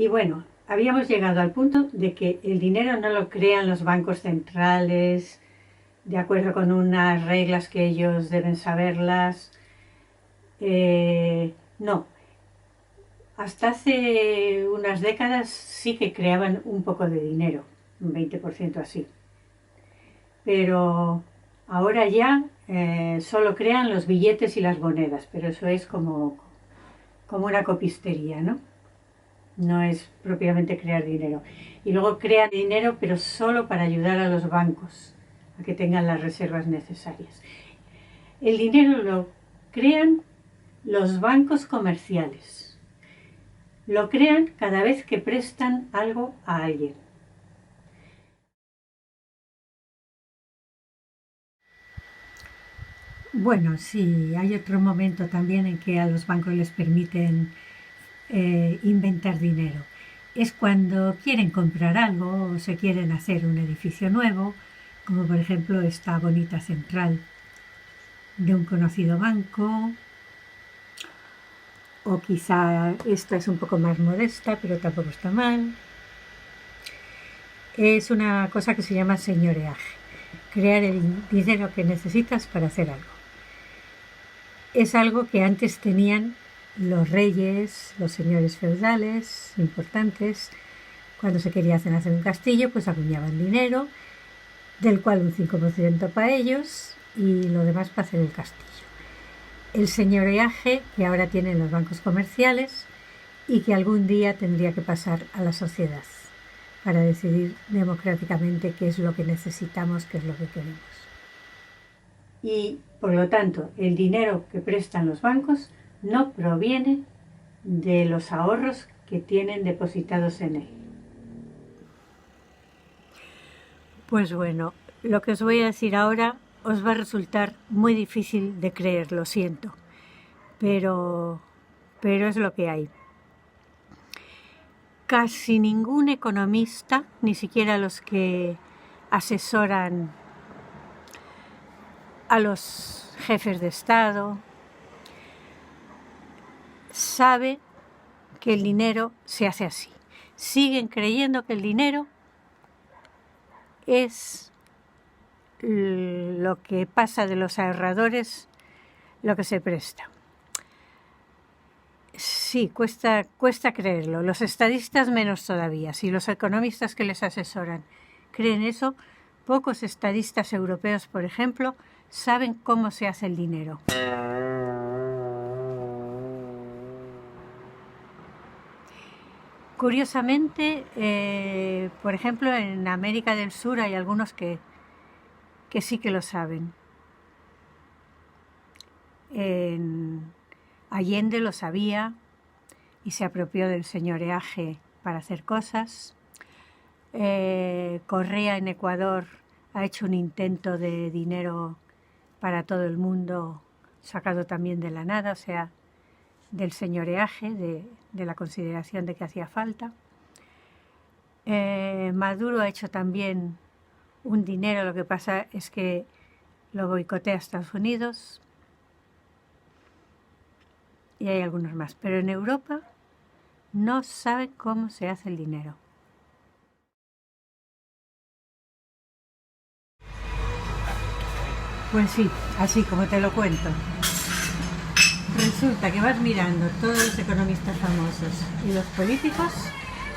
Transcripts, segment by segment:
Y bueno, habíamos llegado al punto de que el dinero no lo crean los bancos centrales, de acuerdo con unas reglas que ellos deben saberlas. No, hasta hace unas décadas sí que creaban un poco de dinero, un 20% así. Pero ahora ya solo crean los billetes y las monedas, pero eso es como una copistería, ¿no? No es propiamente crear dinero. Y luego crean dinero, pero solo para ayudar a los bancos a que tengan las reservas necesarias. El dinero lo crean los bancos comerciales. Lo crean cada vez que prestan algo a alguien. Bueno, sí, hay otro momento también en que a los bancos les permiten inventar dinero. Es cuando quieren comprar algo o se quieren hacer un edificio nuevo, como por ejemplo esta bonita central de un conocido banco, o quizá esta es un poco más modesta, pero tampoco está mal. Es una cosa que se llama señoreaje, crear el dinero que necesitas para hacer algo. Es algo que antes tenían los reyes, los señores feudales importantes. Cuando se quería hacer un castillo, pues acuñaban dinero, del cual un 5% para ellos y lo demás para hacer el castillo. El señoreaje que ahora tienen los bancos comerciales y que algún día tendría que pasar a la sociedad para decidir democráticamente qué es lo que necesitamos, qué es lo que queremos. Y, por lo tanto, el dinero que prestan los bancos no proviene de los ahorros que tienen depositados en él. Pues bueno, lo que os voy a decir ahora os va a resultar muy difícil de creer, lo siento, pero es lo que hay. Casi ningún economista, ni siquiera los que asesoran a los jefes de Estado, sabe que el dinero se hace así. Siguen creyendo que el dinero es lo que pasa de los ahorradores, lo que se presta. Sí, cuesta creerlo. Los estadistas menos todavía. Si los economistas que les asesoran creen eso, pocos estadistas europeos, por ejemplo, saben cómo se hace el dinero. Curiosamente, por ejemplo, en América del Sur hay algunos que sí que lo saben. Allende lo sabía y se apropió del señoreaje para hacer cosas. Correa en Ecuador ha hecho un intento de dinero para todo el mundo, sacado también de la nada, o sea, del señoreaje, de la consideración de que hacía falta. Maduro ha hecho también un dinero, lo que pasa es que lo boicotea Estados Unidos. Y hay algunos más, pero en Europa no saben cómo se hace el dinero. Pues sí, así como te lo cuento. Resulta que vas mirando todos los economistas famosos y los políticos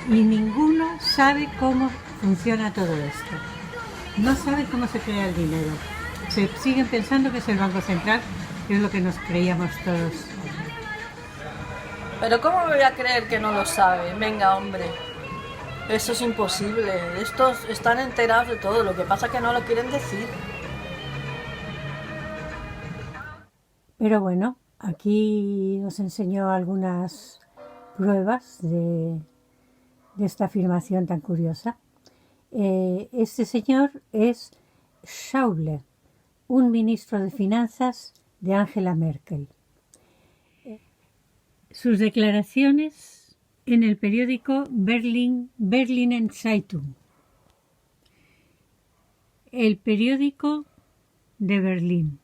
y ninguno sabe cómo funciona todo esto. No saben cómo se crea el dinero. Se siguen pensando que es el Banco Central, que es lo que nos creíamos todos. Pero ¿cómo me voy a creer que no lo sabe? Venga, hombre. Eso es imposible. Estos están enterados de todo. Lo que pasa es que no lo quieren decir. Pero bueno, aquí os enseño algunas pruebas de esta afirmación tan curiosa. Este señor es Schäuble, un ministro de Finanzas de Angela Merkel. Sus declaraciones en el periódico Berliner Zeitung, el periódico de Berlín.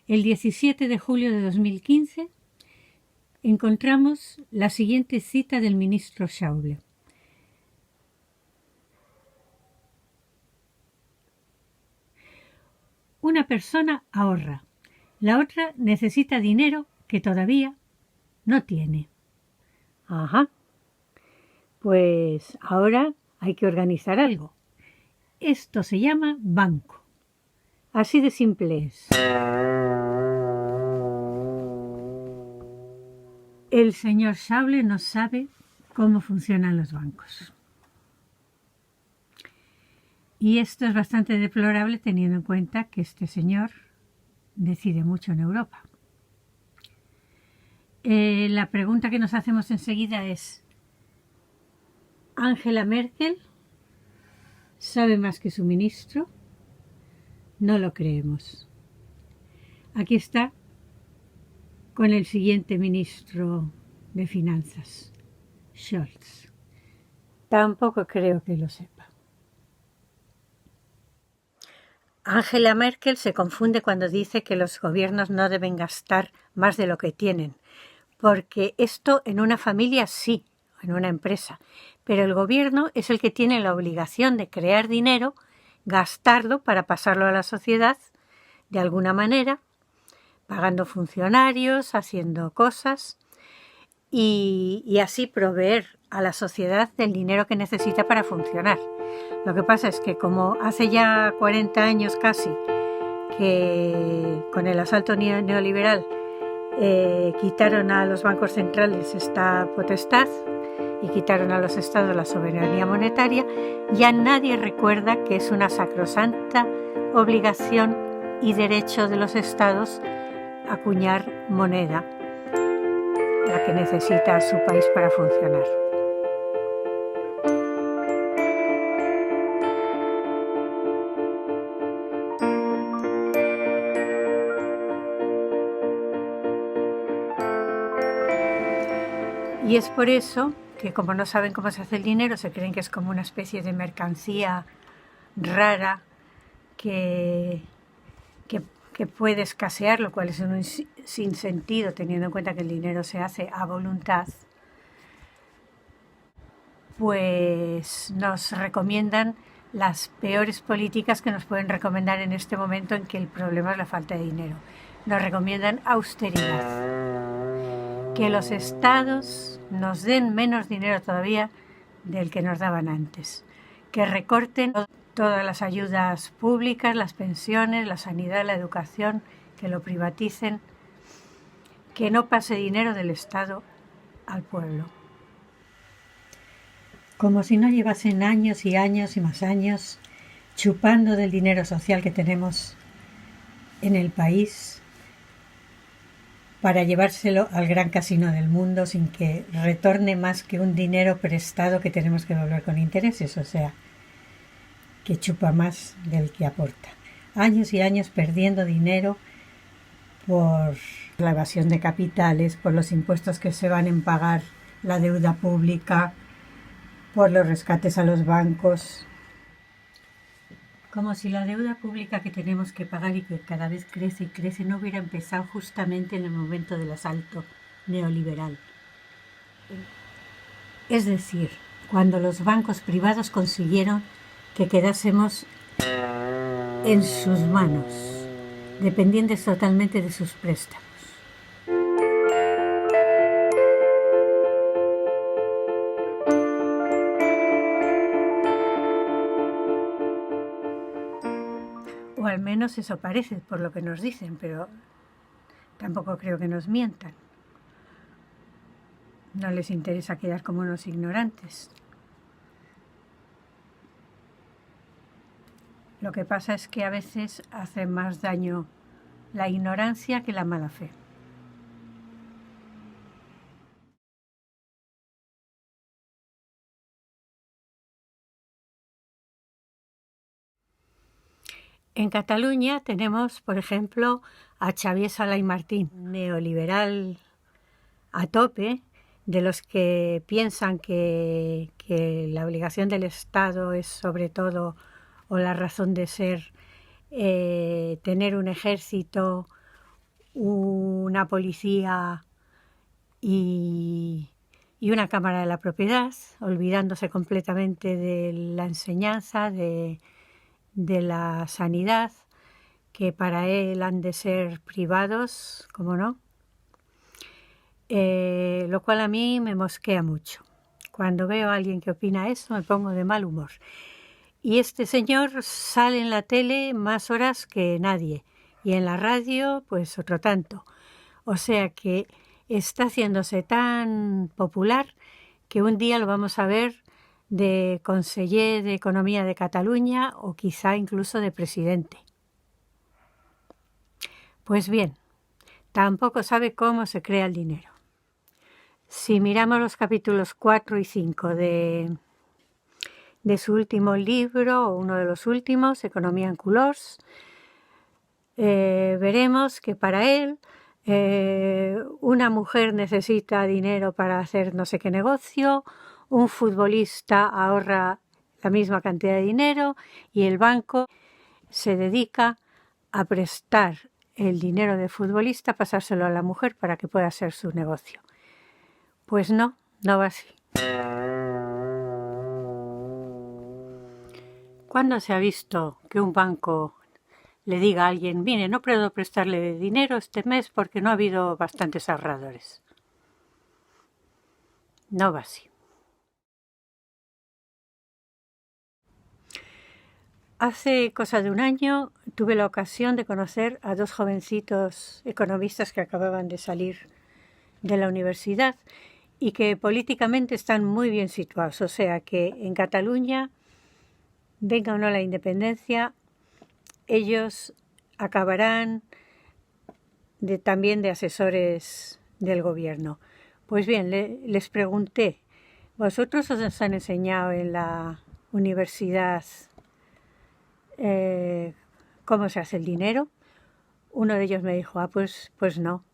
El 17 de julio de 2015 encontramos la siguiente cita del ministro Schäuble. una persona ahorra, la otra necesita dinero que todavía no tiene. Ajá. Pues ahora hay que organizar algo. Esto se llama banco. Así de simple es. El señor Schäuble no sabe cómo funcionan los bancos. Y esto es bastante deplorable teniendo en cuenta que este señor decide mucho en Europa. La pregunta que nos hacemos enseguida es: ¿Angela Merkel sabe más que su ministro? No lo creemos. Aquí está con el siguiente ministro de Finanzas, Scholz. Tampoco creo que lo sepa. Angela Merkel se confunde cuando dice que los gobiernos no deben gastar más de lo que tienen, porque esto en una familia sí, en una empresa, pero el gobierno es el que tiene la obligación de crear dinero, gastarlo para pasarlo a la sociedad de alguna manera, pagando funcionarios, haciendo cosas y así proveer a la sociedad del dinero que necesita para funcionar. Lo que pasa es que como hace ya 40 años casi que con el asalto neoliberal quitaron a los bancos centrales esta potestad y quitaron a los estados la soberanía monetaria, ya nadie recuerda que es una sacrosanta obligación y derecho de los estados acuñar moneda, la que necesita su país para funcionar. Y es por eso que, como no saben cómo se hace el dinero, se creen que es como una especie de mercancía rara que puede escasear, lo cual es un sinsentido teniendo en cuenta que el dinero se hace a voluntad. Pues nos recomiendan las peores políticas que nos pueden recomendar en este momento en que el problema es la falta de dinero. Nos recomiendan austeridad, que los estados nos den menos dinero todavía del que nos daban antes, que recorten todas las ayudas públicas, las pensiones, la sanidad, la educación, que lo privaticen, que no pase dinero del Estado al pueblo. Como si no llevasen años y años y más años chupando del dinero social que tenemos en el país para llevárselo al gran casino del mundo sin que retorne más que un dinero prestado que tenemos que devolver con intereses, o sea, que chupa más del que aporta. Años y años perdiendo dinero por la evasión de capitales, por los impuestos que se van en pagar la deuda pública, por los rescates a los bancos. Como si la deuda pública que tenemos que pagar y que cada vez crece y crece no hubiera empezado justamente en el momento del asalto neoliberal. Es decir, cuando los bancos privados consiguieron que quedásemos en sus manos, dependientes totalmente de sus préstamos. O al menos eso parece, por lo que nos dicen, pero tampoco creo que nos mientan. No les interesa quedar como unos ignorantes. Lo que pasa es que a veces hace más daño la ignorancia que la mala fe. En Cataluña tenemos, por ejemplo, a Xavier Sala y Martín, neoliberal a tope, de los que piensan que la obligación del Estado es sobre todo, o la razón de ser, tener un ejército, una policía y una Cámara de la Propiedad, olvidándose completamente de la enseñanza, de la sanidad que para él han de ser privados, como no, lo cual a mí me mosquea mucho. Cuando veo a alguien que opina eso me pongo de mal humor. Y este señor sale en la tele más horas que nadie y en la radio pues otro tanto. O sea que está haciéndose tan popular que un día lo vamos a ver de conseller de Economía de Cataluña o quizá incluso de presidente. Pues bien, tampoco sabe cómo se crea el dinero. Si miramos los capítulos 4 y 5 de su último libro, o uno de los últimos, Economía en Colors, veremos que para él una mujer necesita dinero para hacer no sé qué negocio, un futbolista ahorra la misma cantidad de dinero y el banco se dedica a prestar el dinero del futbolista, pasárselo a la mujer para que pueda hacer su negocio. Pues no, no va así. ¿Cuándo se ha visto que un banco le diga a alguien, mire, no puedo prestarle dinero este mes porque no ha habido bastantes ahorradores? No va así. Hace cosa de un año tuve la ocasión de conocer a dos jovencitos economistas que acababan de salir de la universidad y que políticamente están muy bien situados. O sea que en Cataluña, venga o no la independencia, ellos acabarán también de asesores del gobierno. Pues bien, les pregunté, ¿vosotros os han enseñado en la universidad cómo se hace el dinero? Uno de ellos me dijo, pues no.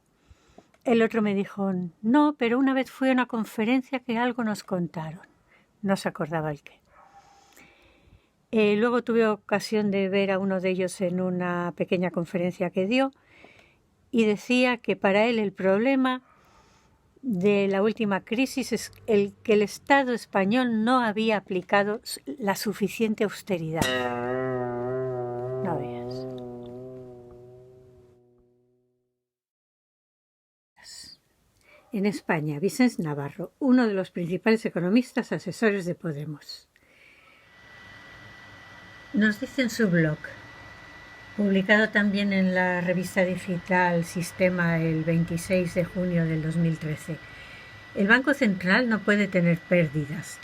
El otro me dijo, no, pero una vez fui a una conferencia que algo nos contaron. No se acordaba el qué. Luego tuve ocasión de ver a uno de ellos en una pequeña conferencia que dio y decía que para él el problema de la última crisis es que el Estado español no había aplicado la suficiente austeridad. No veas. En España, Vicens Navarro, uno de los principales economistas asesores de Podemos, nos dice en su blog, publicado también en la revista digital Sistema el 26 de junio del 2013, el Banco Central no puede tener pérdidas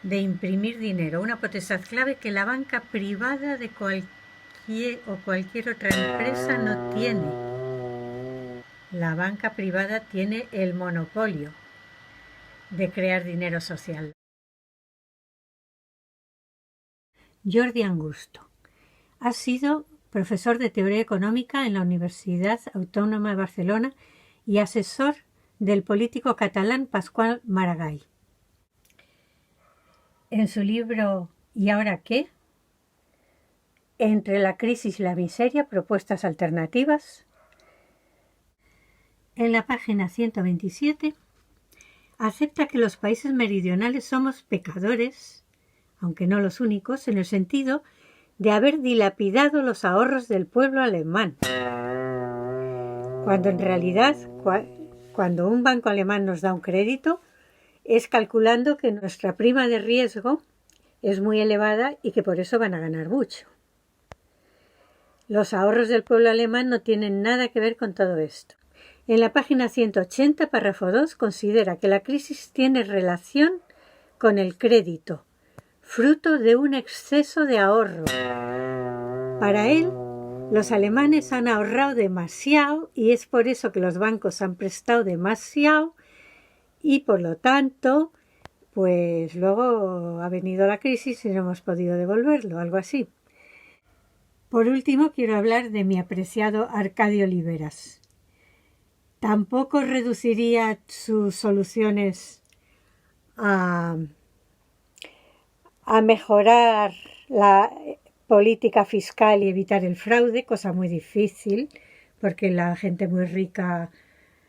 de imprimir dinero, una potestad clave que la banca privada de cualquier otra empresa no tiene. La banca privada tiene el monopolio de crear dinero social. Jordi Angusto ha sido profesor de Teoría Económica en la Universidad Autónoma de Barcelona y asesor del político catalán Pasqual Maragall. En su libro ¿Y ahora qué? Entre la crisis y la miseria, propuestas alternativas, en la página 127, acepta que los países meridionales somos pecadores, aunque no los únicos, en el sentido de haber dilapidado los ahorros del pueblo alemán. Cuando en realidad, cuando un banco alemán nos da un crédito, es calculando que nuestra prima de riesgo es muy elevada y que por eso van a ganar mucho. Los ahorros del pueblo alemán no tienen nada que ver con todo esto. En la página 180, párrafo 2, considera que la crisis tiene relación con el crédito, fruto de un exceso de ahorro. Para él, los alemanes han ahorrado demasiado y es por eso que los bancos han prestado demasiado y por lo tanto, pues luego ha venido la crisis y no hemos podido devolverlo, algo así. Por último, quiero hablar de mi apreciado Arcadio Oliveras. Tampoco reduciría sus soluciones a mejorar la política fiscal y evitar el fraude, cosa muy difícil, porque la gente muy rica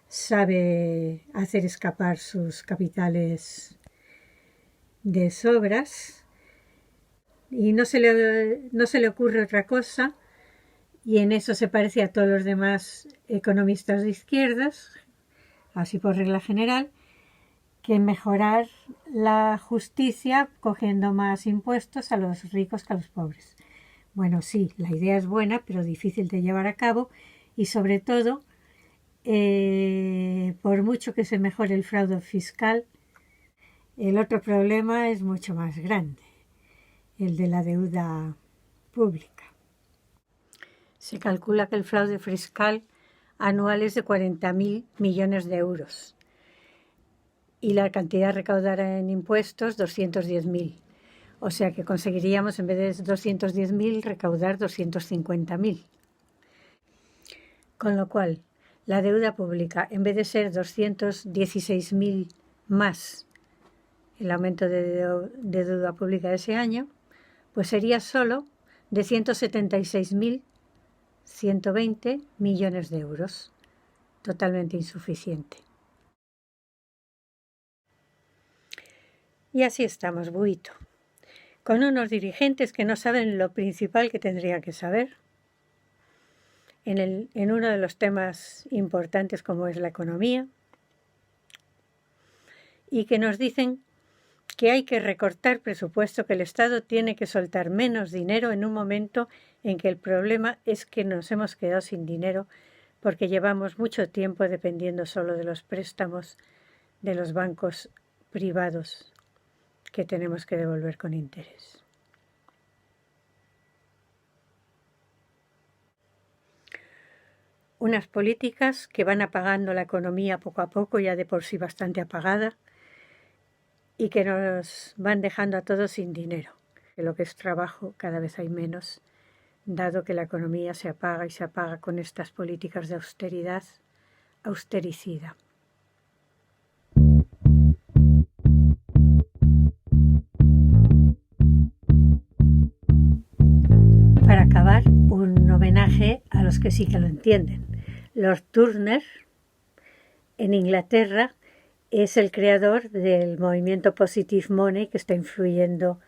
sabe hacer escapar sus capitales de sobras. y no se le ocurre otra cosa, y en eso se parece a todos los demás economistas de izquierdas, así por regla general, que mejorar la justicia cogiendo más impuestos a los ricos que a los pobres. Bueno, sí, la idea es buena, pero difícil de llevar a cabo, y sobre todo, por mucho que se mejore el fraude fiscal, el otro problema es mucho más grande, el de la deuda pública. Se calcula que el fraude fiscal anual es de 40.000 millones de euros y la cantidad recaudada en impuestos 210.000. O sea que conseguiríamos, en vez de 210.000, recaudar 250.000. Con lo cual, la deuda pública, en vez de ser 216.000 más el aumento de deuda pública de ese año, pues sería solo de 176.120 millones de euros. Totalmente insuficiente. Y así estamos, buito, con unos dirigentes que no saben lo principal que tendrían que saber en uno de los temas importantes como es la economía, y que nos dicen que hay que recortar presupuesto, que el Estado tiene que soltar menos dinero en un momento en que el problema es que nos hemos quedado sin dinero porque llevamos mucho tiempo dependiendo solo de los préstamos de los bancos privados que tenemos que devolver con interés. Unas políticas que van apagando la economía poco a poco, ya de por sí bastante apagada, y que nos van dejando a todos sin dinero. De lo que es trabajo cada vez hay menos, dado que la economía se apaga y se apaga con estas políticas de austeridad, austericida. Para acabar, un homenaje a los que sí que lo entienden. Lord Turner, en Inglaterra, es el creador del movimiento Positive Money que está influyendo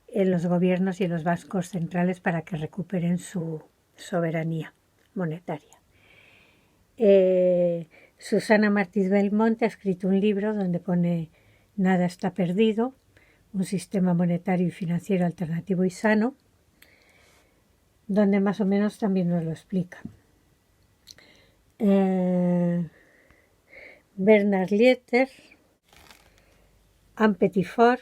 en los gobiernos y en los bancos centrales para que recuperen su soberanía monetaria. Susana Martí Belmonte ha escrito un libro donde pone Nada está perdido, un sistema monetario y financiero alternativo y sano, donde más o menos también nos lo explica. Bernard Lietaer, Anne Petitfort,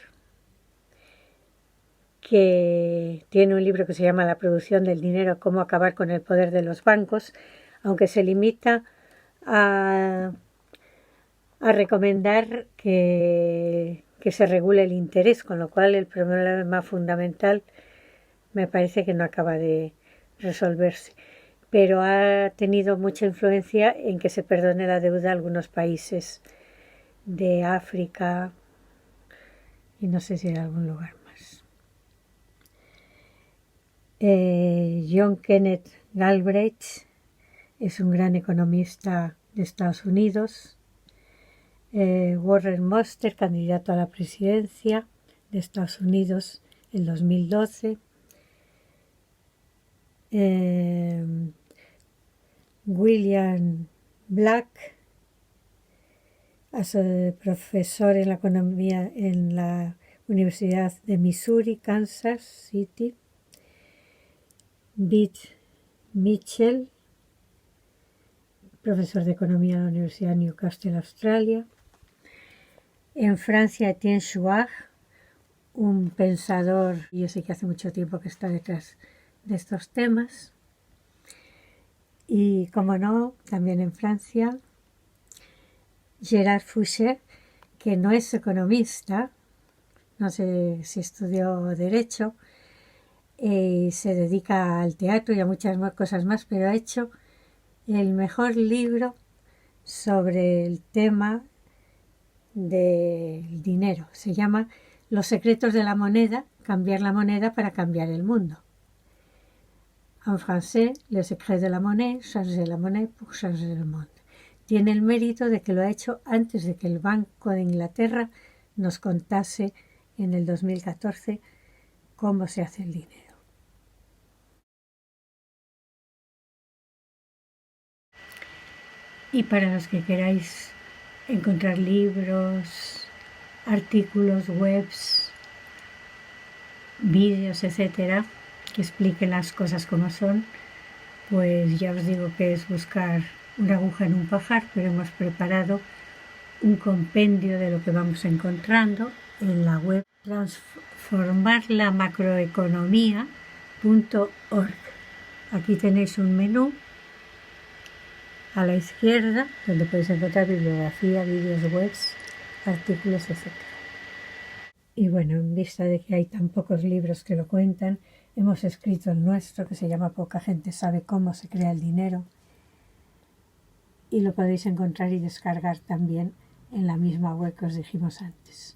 que tiene un libro que se llama La producción del dinero, cómo acabar con el poder de los bancos, aunque se limita a recomendar que se regule el interés, con lo cual el problema fundamental me parece que no acaba de resolverse. Pero ha tenido mucha influencia en que se perdone la deuda a algunos países de África y no sé si de algún lugar más. John Kenneth Galbraith es un gran economista de Estados Unidos. Warren Mosler, candidato a la presidencia de Estados Unidos en 2012. William Black, profesor en la economía en la Universidad de Missouri, Kansas City. Beth Mitchell, profesor de economía en la Universidad de Newcastle, Australia. En Francia, Etienne Chouard, un pensador, yo sé que hace mucho tiempo que está detrás de estos temas. Y, como no, también en Francia, Gérard Fouché, que no es economista, no sé si estudió Derecho, se dedica al teatro y a muchas cosas más, pero ha hecho el mejor libro sobre el tema del dinero. Se llama Los secretos de la moneda, cambiar la moneda para cambiar el mundo. En francés, Le secret de la monnaie, changer la monnaie pour changer le monde. Tiene el mérito de que lo ha hecho antes de que el Banco de Inglaterra nos contase en el 2014 cómo se hace el dinero. Y para los que queráis encontrar libros, artículos, webs, vídeos, etcétera, que expliquen las cosas como son, pues ya os digo que es buscar una aguja en un pajar, pero hemos preparado un compendio de lo que vamos encontrando en la web transformarlamacroeconomía.org. Aquí tenéis un menú a la izquierda donde podéis encontrar bibliografía, vídeos, webs, artículos, etc. Y bueno, en vista de que hay tan pocos libros que lo cuentan, hemos escrito el nuestro, que se llama Poca gente sabe cómo se crea el dinero, y lo podéis encontrar y descargar también en la misma web que os dijimos antes.